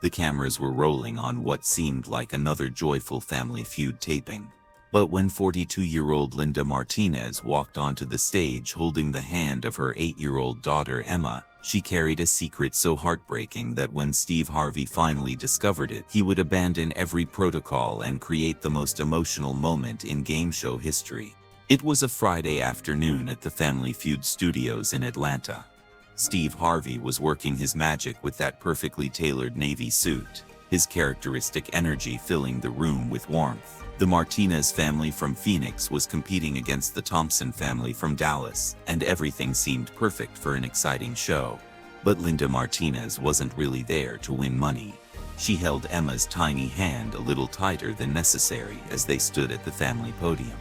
The cameras were rolling on what seemed like another joyful Family Feud taping. But when 42-year-old Linda Martinez walked onto the stage holding the hand of her 8-year-old daughter Emma, she carried a secret so heartbreaking that when Steve Harvey finally discovered it, he would abandon every protocol and create the most emotional moment in game show history. It was a Friday afternoon at the Family Feud studios in Atlanta. Steve Harvey was working his magic with that perfectly tailored navy suit, his characteristic energy filling the room with warmth. The Martinez family from Phoenix was competing against the Thompson family from Dallas, and everything seemed perfect for an exciting show. But Linda Martinez wasn't really there to win money. She held Emma's tiny hand a little tighter than necessary as they stood at the family podium.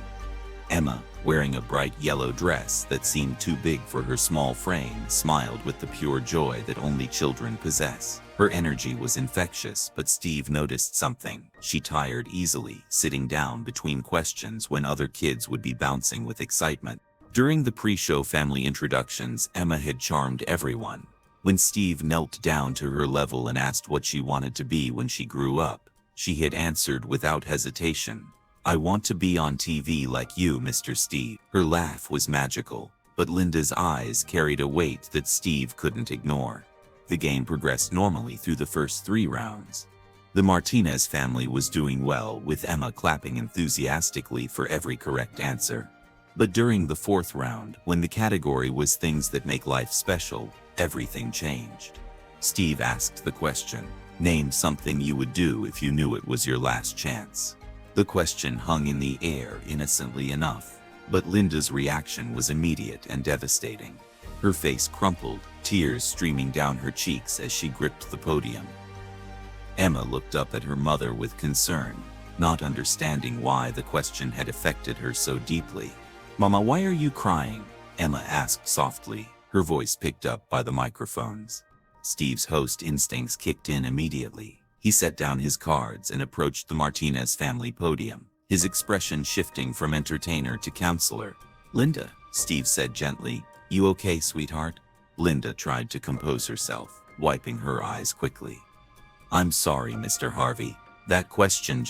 Emma, wearing a bright yellow dress that seemed too big for her small frame, smiled with the pure joy that only children possess. Her energy was infectious, but Steve noticed something. She tired easily, sitting down between questions when other kids would be bouncing with excitement. During the pre-show family introductions, Emma had charmed everyone. When Steve knelt down to her level and asked what she wanted to be when she grew up, she had answered without hesitation, "I want to be on TV like you, Mr. Steve." Her laugh was magical, but Linda's eyes carried a weight that Steve couldn't ignore. The game progressed normally through the first 3 rounds. The Martinez family was doing well, with Emma clapping enthusiastically for every correct answer. But during the 4th round, when the category was things that make life special, everything changed. Steve asked the question, "Name something you would do if you knew it was your last chance." The question hung in the air innocently enough, but Linda's reaction was immediate and devastating. Her face crumpled, tears streaming down her cheeks as she gripped the podium. Emma looked up at her mother with concern, not understanding why the question had affected her so deeply. "Mama, why are you crying?" Emma asked softly, her voice picked up by the microphones. Steve's host instincts kicked in immediately. He set down his cards and approached the Martinez family podium, his expression shifting from entertainer to counselor. "Linda," Steve said gently, "you okay, sweetheart?" Linda tried to compose herself, wiping her eyes quickly. "I'm sorry, Mr. Harvey. That question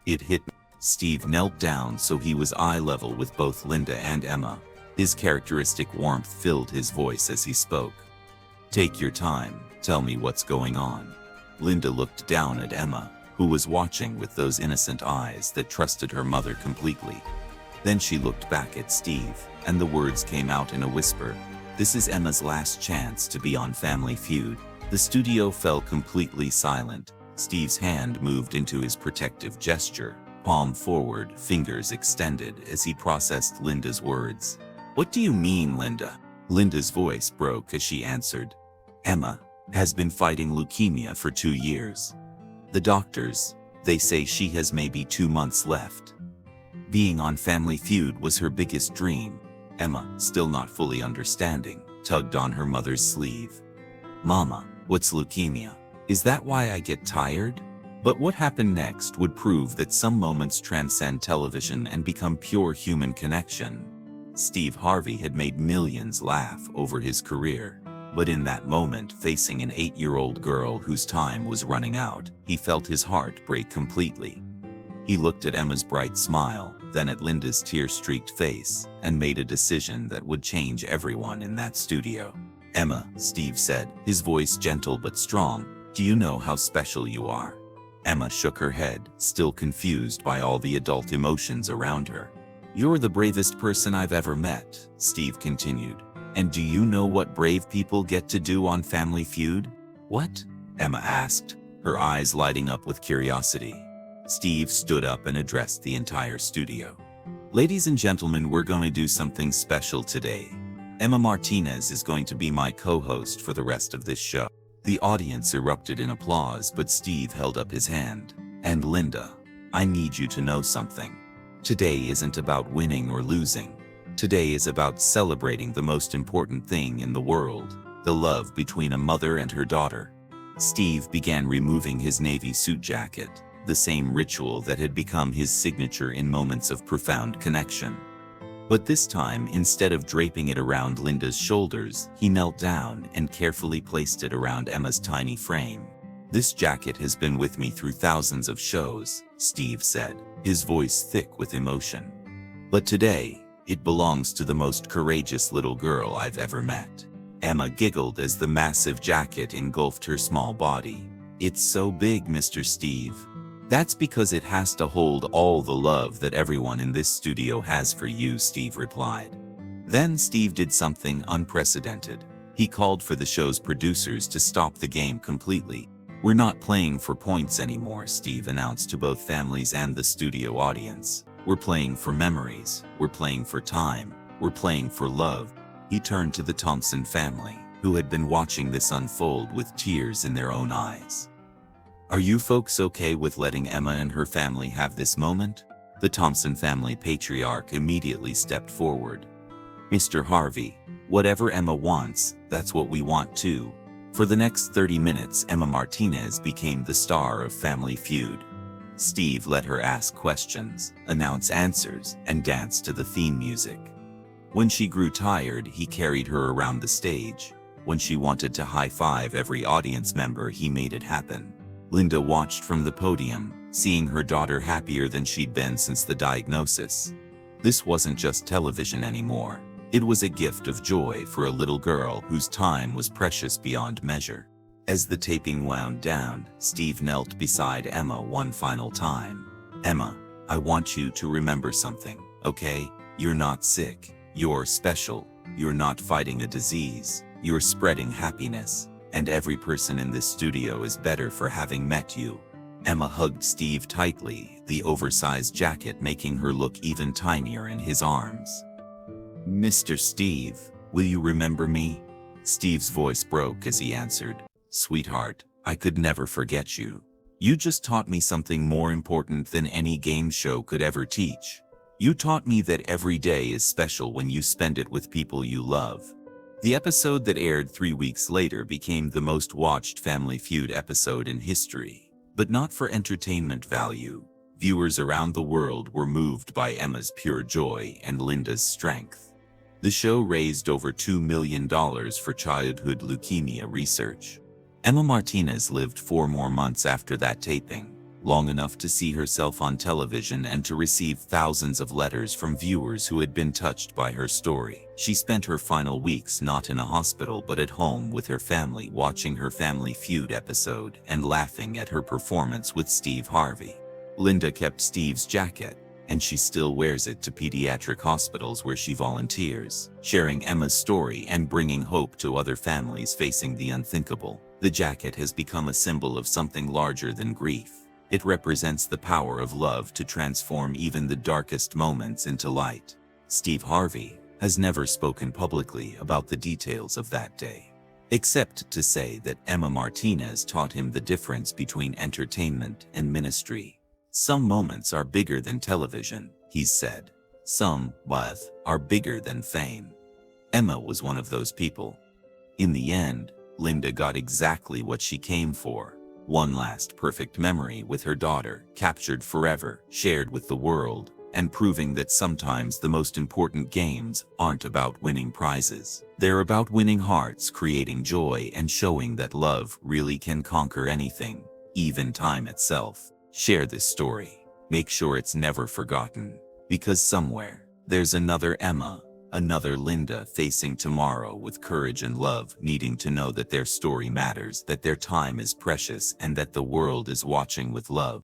it hit me." Steve knelt down so he was eye level with both Linda and Emma. His characteristic warmth filled his voice as he spoke. "Take your time, tell me what's going on." Linda looked down at Emma, who was watching with those innocent eyes that trusted her mother completely. Then she looked back at Steve, and the words came out in a whisper. "This is Emma's last chance to be on Family Feud." The studio fell completely silent. Steve's hand moved into his protective gesture, palm forward, fingers extended as he processed Linda's words. "What do you mean, Linda?" Linda's voice broke as she answered, "Emma has been fighting leukemia for 2 years. The doctors, they say she has maybe 2 months left. Being on Family Feud was her biggest dream." Emma, still not fully understanding, tugged on her mother's sleeve. "Mama, what's leukemia? Is that why I get tired?" But what happened next would prove that some moments transcend television and become pure human connection. Steve Harvey had made millions laugh over his career. But in that moment, facing an 8-year-old girl whose time was running out, he felt his heart break completely. He looked at Emma's bright smile, then at Linda's tear-streaked face, and made a decision that would change everyone in that studio. "Emma," Steve said, his voice gentle but strong, "do you know how special you are?" Emma shook her head, still confused by all the adult emotions around her. "You're the bravest person I've ever met," Steve continued. "And do you know what brave people get to do on Family Feud?" "What?" Emma asked, her eyes lighting up with curiosity. Steve stood up and addressed the entire studio. "Ladies and gentlemen, we're going to do something special today. Emma Martinez is going to be my co-host for the rest of this show." The audience erupted in applause, but Steve held up his hand. "And Linda, I need you to know something. Today isn't about winning or losing. Today is about celebrating the most important thing in the world, the love between a mother and her daughter." Steve began removing his navy suit jacket, the same ritual that had become his signature in moments of profound connection. But this time, instead of draping it around Linda's shoulders, he knelt down and carefully placed it around Emma's tiny frame. "This jacket has been with me through thousands of shows," Steve said, his voice thick with emotion. "But today, it belongs to the most courageous little girl I've ever met." Emma giggled as the massive jacket engulfed her small body. "It's so big, Mr. Steve." "That's because it has to hold all the love that everyone in this studio has for you," Steve replied. Then Steve did something unprecedented. He called for the show's producers to stop the game completely. "We're not playing for points anymore," Steve announced to both families and the studio audience. "We're playing for memories. We're playing for time. We're playing for love." He turned to the Thompson family, who had been watching this unfold with tears in their own eyes. "Are you folks okay with letting Emma and her family have this moment?" The Thompson family patriarch immediately stepped forward. "Mr. Harvey, whatever Emma wants, that's what we want too." For the next 30 minutes, Emma Martinez became the star of Family Feud. Steve let her ask questions, announce answers, and dance to the theme music. When she grew tired, he carried her around the stage. When she wanted to high-five every audience member, he made it happen. Linda watched from the podium, seeing her daughter happier than she'd been since the diagnosis. This wasn't just television anymore. It was a gift of joy for a little girl whose time was precious beyond measure. As the taping wound down, Steve knelt beside Emma one final time. "Emma, I want you to remember something, okay? You're not sick. You're special. You're not fighting a disease. You're spreading happiness. And every person in this studio is better for having met you." Emma hugged Steve tightly, the oversized jacket making her look even tinier in his arms. "Mr. Steve, will you remember me?" Steve's voice broke as he answered, "Sweetheart, I could never forget you. You just taught me something more important than any game show could ever teach. You taught me that every day is special when you spend it with people you love." The episode that aired 3 weeks later became the most watched Family Feud episode in history. But not for entertainment value. Viewers around the world were moved by Emma's pure joy and Linda's strength. The show raised over $2 million for childhood leukemia research. Emma Martinez lived 4 more months after that taping, long enough to see herself on television and to receive thousands of letters from viewers who had been touched by her story. She spent her final weeks not in a hospital but at home with her family, watching her Family Feud episode and laughing at her performance with Steve Harvey. Linda kept Steve's jacket, and she still wears it to pediatric hospitals where she volunteers, sharing Emma's story and bringing hope to other families facing the unthinkable. The jacket has become a symbol of something larger than grief. It represents the power of love to transform even the darkest moments into light. Steve Harvey has never spoken publicly about the details of that day, except to say that Emma Martinez taught him the difference between entertainment and ministry. "Some moments are bigger than television," he said. "Some, are bigger than fame." Emma was one of those people. In the end, Linda got exactly what she came for. One last perfect memory with her daughter, captured forever, shared with the world, and proving that sometimes the most important games aren't about winning prizes. They're about winning hearts, creating joy, and showing that love really can conquer anything, even time itself. Share this story. Make sure it's never forgotten. Because somewhere, there's another Emma, another Linda facing tomorrow with courage and love, needing to know that their story matters, that their time is precious, and that the world is watching with love.